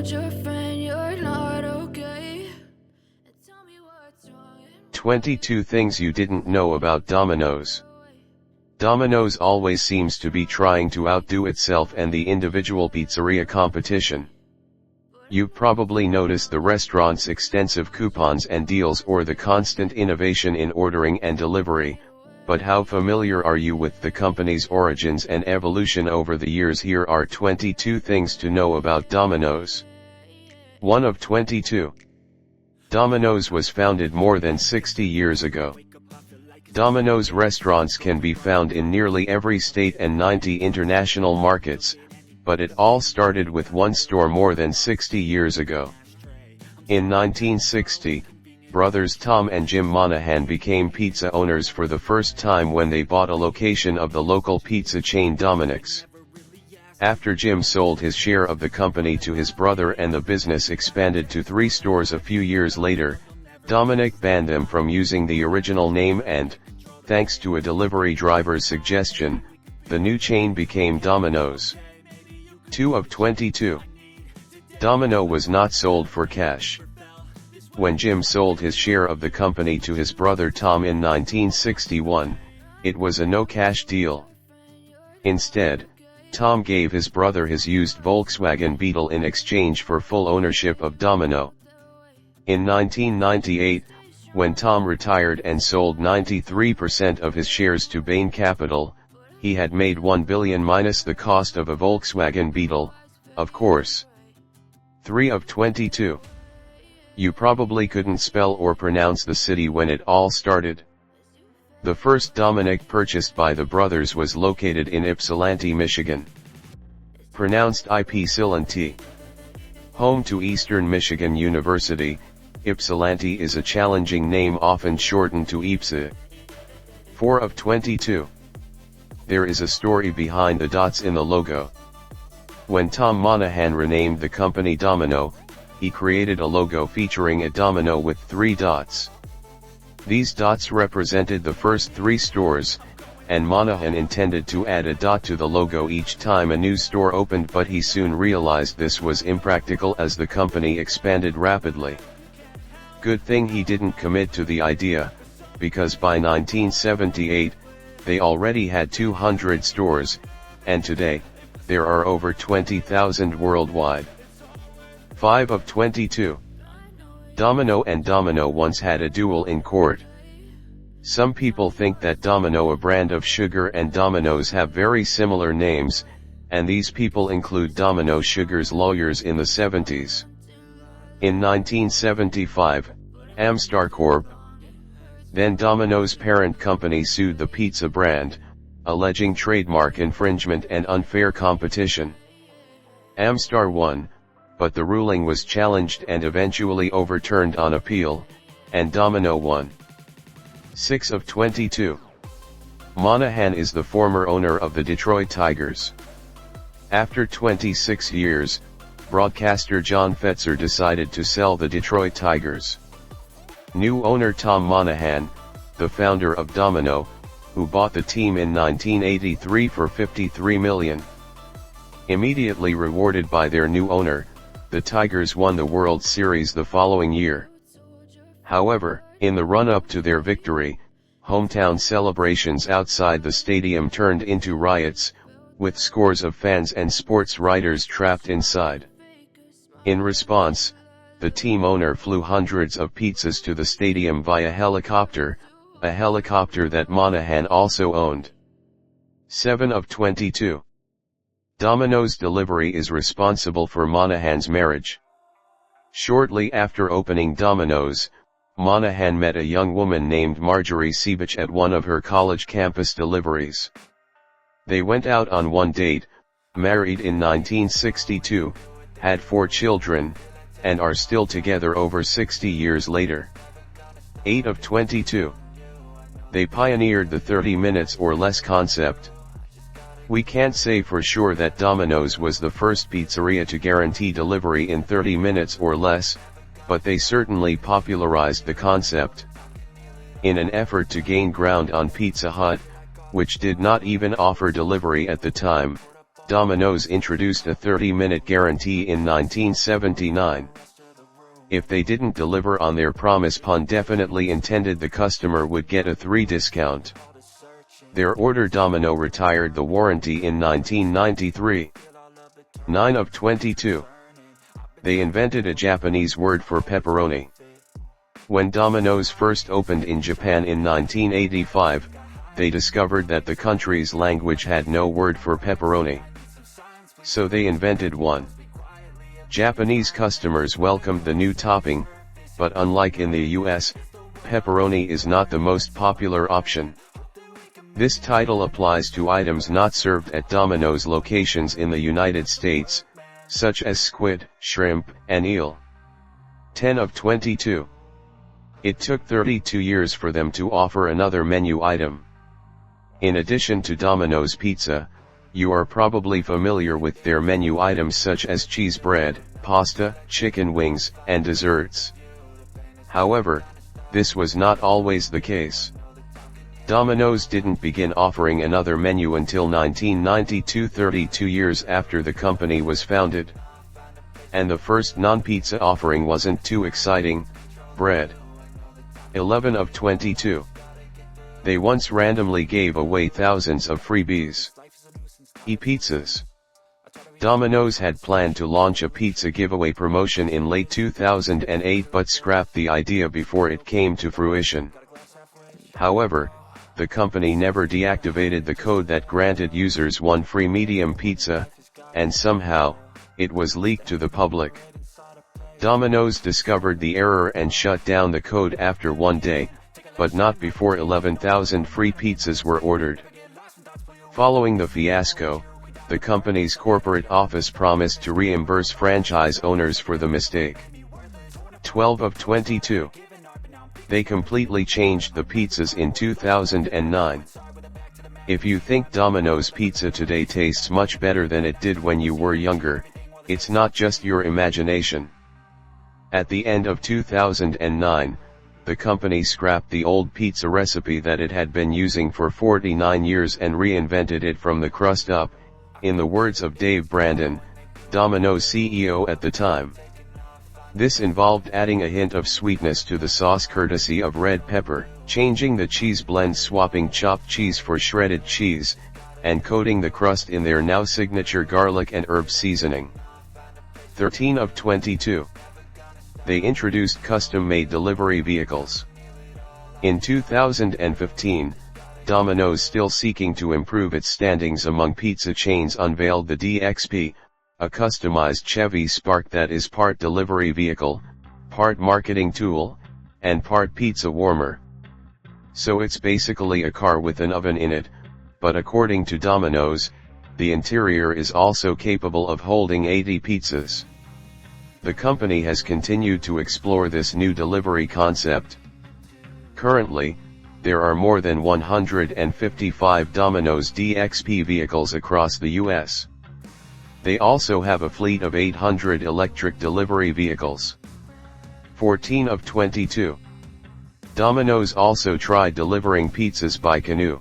told your friend you're not okay. And tell me what's wrong. 22 things you didn't know about Domino's. Domino's always seems to be trying to outdo itself and the individual pizzeria competition. You've probably noticed the restaurant's extensive coupons and deals or the constant innovation in ordering and delivery, but how familiar are you with the company's origins and evolution over the years? Here are 22 things to know about Domino's. 1 of 22. Domino's was founded more than 60 years ago. Domino's restaurants can be found in nearly every state and 90 international markets, but it all started with one store more than 60 years ago. In 1960, brothers Tom and Jim Monahan became pizza owners for the first time when they bought a location of the local pizza chain Dominick's. After Jim sold his share of the company to his brother and the business expanded to 3 stores a few years later, Dominick banned them from using the original name and, thanks to a delivery driver's suggestion, the new chain became Domino's. 2 of 22. Domino was not sold for cash. When Jim sold his share of the company to his brother Tom in 1961, it was a no-cash deal. Instead, Tom gave his brother his used Volkswagen Beetle in exchange for full ownership of Domino. In 1998, when Tom retired and sold 93% of his shares to Bain Capital, he had made $1 billion minus the cost of a Volkswagen Beetle, of course. 3 of 22. You probably couldn't spell or pronounce the city when it all started. The first Dominick purchased by the brothers was located in Ypsilanti, Michigan. Pronounced Ypsilanti. Home to Eastern Michigan University, Ypsilanti is a challenging name often shortened to Ypsi. 4 of 22. There is a story behind the dots in the logo. When Tom Monahan renamed the company Domino, he created a logo featuring a domino with 3 dots. These dots represented the first 3 stores, and Monahan intended to add a dot to the logo each time a new store opened, but he soon realized this was impractical as the company expanded rapidly. Good thing he didn't commit to the idea, because by 1978, they already had 200 stores, and today, there are over 20,000 worldwide. 5 of 22. Domino and Domino once had a duel in court. Some people think that Domino, a brand of sugar, and Domino's have very similar names, and these people include Domino Sugar's lawyers in the 70s. In 1975, Amstar Corp., then Domino's parent company, sued the pizza brand, alleging trademark infringement and unfair competition. Amstar won, but the ruling was challenged and eventually overturned on appeal, and Domino won. 6 of 22. Monahan is the former owner of the Detroit Tigers. After 26 years, broadcaster John Fetzer decided to sell the Detroit Tigers. New owner Tom Monahan, the founder of Domino, who bought the team in 1983 for $53 million. Immediately rewarded by their new owner, the Tigers won the World Series the following year. However, in the run-up to their victory, hometown celebrations outside the stadium turned into riots, with scores of fans and sports writers trapped inside. In response, the team owner flew hundreds of pizzas to the stadium via helicopter, a helicopter that Monahan also owned. 7 of 22. Domino's delivery is responsible for Monahan's marriage. Shortly after opening Domino's, Monahan met a young woman named Marjorie Seabach at one of her college campus deliveries. They went out on one date, married in 1962, had 4 children, and are still together over 60 years later. 8 of 22. They pioneered the 30 minutes or less concept. We can't say for sure that Domino's was the first pizzeria to guarantee delivery in 30 minutes or less, but they certainly popularized the concept. In an effort to gain ground on Pizza Hut, which did not even offer delivery at the time, Domino's introduced a 30-minute guarantee in 1979. If they didn't deliver on their promise, pun definitely intended, the customer would get a 3 discount. Their order. Domino retired the warranty in 1993. 9 of 22. They invented a Japanese word for pepperoni. When Domino's first opened in Japan in 1985, they discovered that the country's language had no word for pepperoni. So they invented one. Japanese customers welcomed the new topping, but unlike in the US, pepperoni is not the most popular option. This title applies to items not served at Domino's locations in the United States, such as squid, shrimp, and eel. 10 of 22. It took 32 years for them to offer another menu item. In addition to Domino's Pizza, you are probably familiar with their menu items such as cheese bread, pasta, chicken wings, and desserts. However, this was not always the case. Domino's didn't begin offering another menu until 1992, 32 years after the company was founded. And the first non-pizza offering wasn't too exciting: bread. 11 of 22. They once randomly gave away thousands of freebies. E-pizzas. Domino's had planned to launch a pizza giveaway promotion in late 2008 but scrapped the idea before it came to fruition. However, the company never deactivated the code that granted users one free medium pizza, and somehow, it was leaked to the public. Domino's discovered the error and shut down the code after one day, but not before 11,000 free pizzas were ordered. Following the fiasco, the company's corporate office promised to reimburse franchise owners for the mistake. 12 of 22. They completely changed the pizzas in 2009. If you think Domino's pizza today tastes much better than it did when you were younger, it's not just your imagination. At the end of 2009, the company scrapped the old pizza recipe that it had been using for 49 years and reinvented it from the crust up, in the words of Dave Brandon, Domino's CEO at the time. This involved adding a hint of sweetness to the sauce courtesy of red pepper, changing the cheese blend, swapping chopped cheese for shredded cheese, and coating the crust in their now signature garlic and herb seasoning. 13 of 22. They introduced custom-made delivery vehicles. In 2015, Domino's, still seeking to improve its standings among pizza chains, unveiled the DXP, a customized Chevy Spark that is part delivery vehicle, part marketing tool, and part pizza warmer. So it's basically a car with an oven in it, but according to Domino's, the interior is also capable of holding 80 pizzas. The company has continued to explore this new delivery concept. Currently, there are more than 155 Domino's DXP vehicles across the US. They also have a fleet of 800 electric delivery vehicles. 14 of 22. Domino's also tried delivering pizzas by canoe.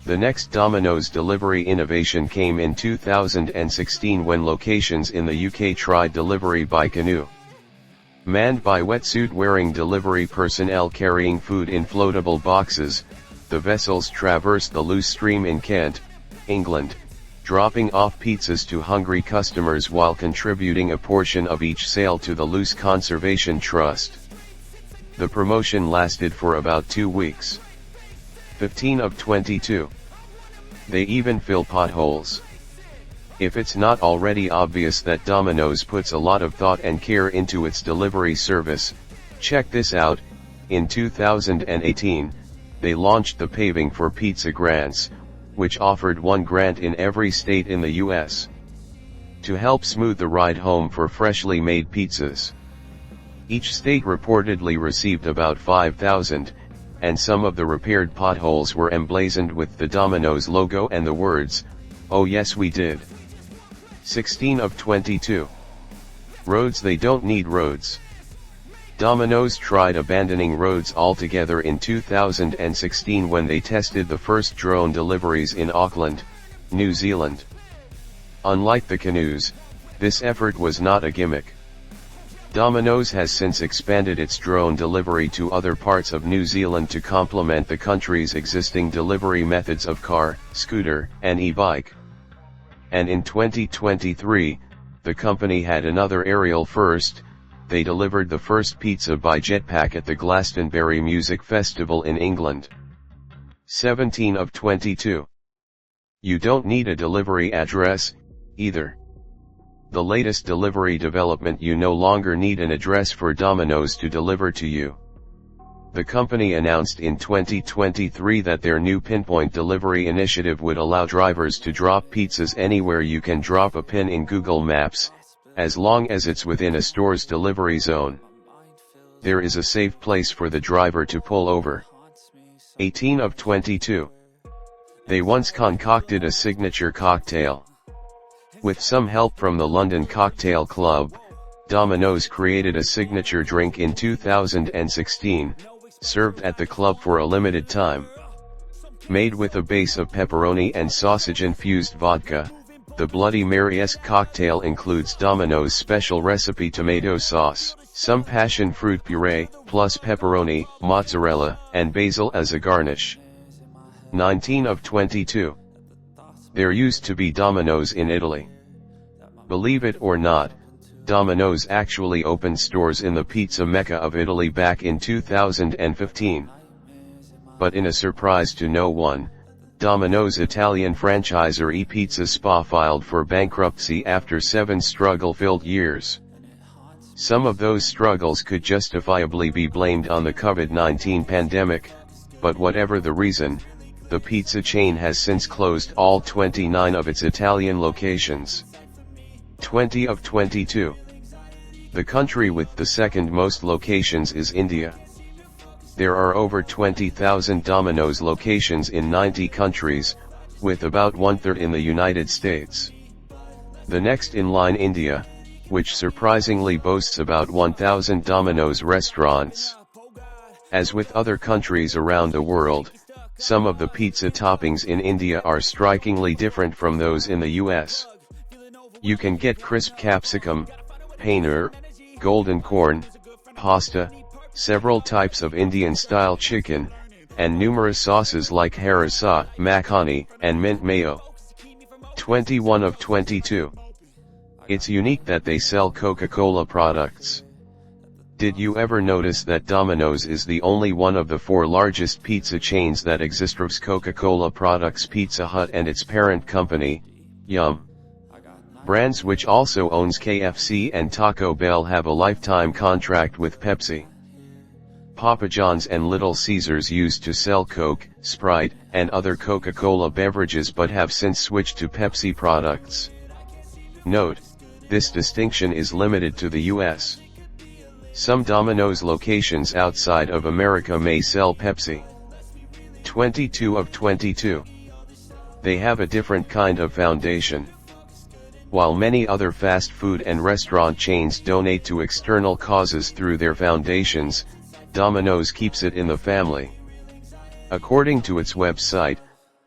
The next Domino's delivery innovation came in 2016 when locations in the UK tried delivery by canoe. Manned by wetsuit-wearing delivery personnel carrying food in floatable boxes, the vessels traversed the Luce Stream in Kent, England, dropping off pizzas to hungry customers while contributing a portion of each sale to the Luce Conservation Trust. The promotion lasted for about 2 weeks. 15 of 22. They even fill potholes. If it's not already obvious that Domino's puts a lot of thought and care into its delivery service, check this out. In 2018, they launched the Paving for Pizza Grants, which offered one grant in every state in the US to help smooth the ride home for freshly made pizzas. Each state reportedly received about 5,000, and some of the repaired potholes were emblazoned with the Domino's logo and the words, "Oh yes we did." 16 of 22. Roads. They don't need roads. Domino's tried abandoning roads altogether in 2016 when they tested the first drone deliveries in Auckland, New Zealand. Unlike the canoes, this effort was not a gimmick. Domino's has since expanded its drone delivery to other parts of New Zealand to complement the country's existing delivery methods of car, scooter, and e-bike. And in 2023, the company had another aerial first. They delivered the first pizza by jetpack at the Glastonbury Music Festival in England. 17 of 22. You don't need a delivery address, either. The latest delivery development: you no longer need an address for Domino's to deliver to you. The company announced in 2023 that their new pinpoint delivery initiative would allow drivers to drop pizzas anywhere. You can drop a pin in Google Maps, as long as it's within a store's delivery zone. There is a safe place for the driver to pull over. 18 of 22. They once concocted a signature cocktail. With some help from the London Cocktail Club, Domino's created a signature drink in 2016, served at the club for a limited time. Made with a base of pepperoni and sausage-infused vodka, the Bloody Mary-esque cocktail includes Domino's special recipe tomato sauce, some passion fruit puree, plus pepperoni, mozzarella, and basil as a garnish. 19 of 22. There used to be Domino's in Italy. Believe it or not, Domino's actually opened stores in the pizza mecca of Italy back in 2015. But in a surprise to no one, Domino's Italian franchisor ePizza SPA filed for bankruptcy after 7 struggle-filled years. Some of those struggles could justifiably be blamed on the COVID-19 pandemic, but whatever the reason, the pizza chain has since closed all 29 of its Italian locations. 20 of 22. The country with the second most locations is India. There are over 20,000 Domino's locations in 90 countries, with about 1/3 in the United States. The next in line, India, which surprisingly boasts about 1,000 Domino's restaurants. As with other countries around the world, some of the pizza toppings in India are strikingly different from those in the US. You can get crisp capsicum, paneer, golden corn, pasta, several types of Indian-style chicken, and numerous sauces like harissa, makhani, and mint mayo. 21 of 22. It's unique that they sell Coca-Cola products. Did you ever notice that Domino's is the only one of the 4 largest pizza chains that exists? Coca-Cola products, Pizza Hut and its parent company, Yum! Brands, which also owns KFC and Taco Bell, have a lifetime contract with Pepsi. Papa John's and Little Caesars used to sell Coke, Sprite, and other Coca-Cola beverages but have since switched to Pepsi products. Note: this distinction is limited to the US. Some Domino's locations outside of America may sell Pepsi. 22 of 22. They have a different kind of foundation. While many other fast food and restaurant chains donate to external causes through their foundations, Domino's keeps it in the family. According to its website,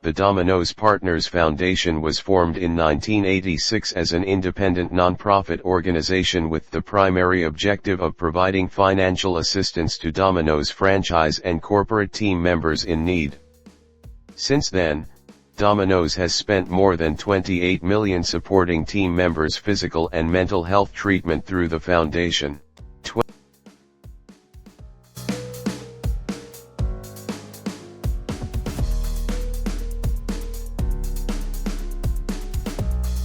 the Domino's Partners Foundation was formed in 1986 as an independent nonprofit organization with the primary objective of providing financial assistance to Domino's franchise and corporate team members in need. Since then, Domino's has spent more than $28 million supporting team members' physical and mental health treatment through the foundation.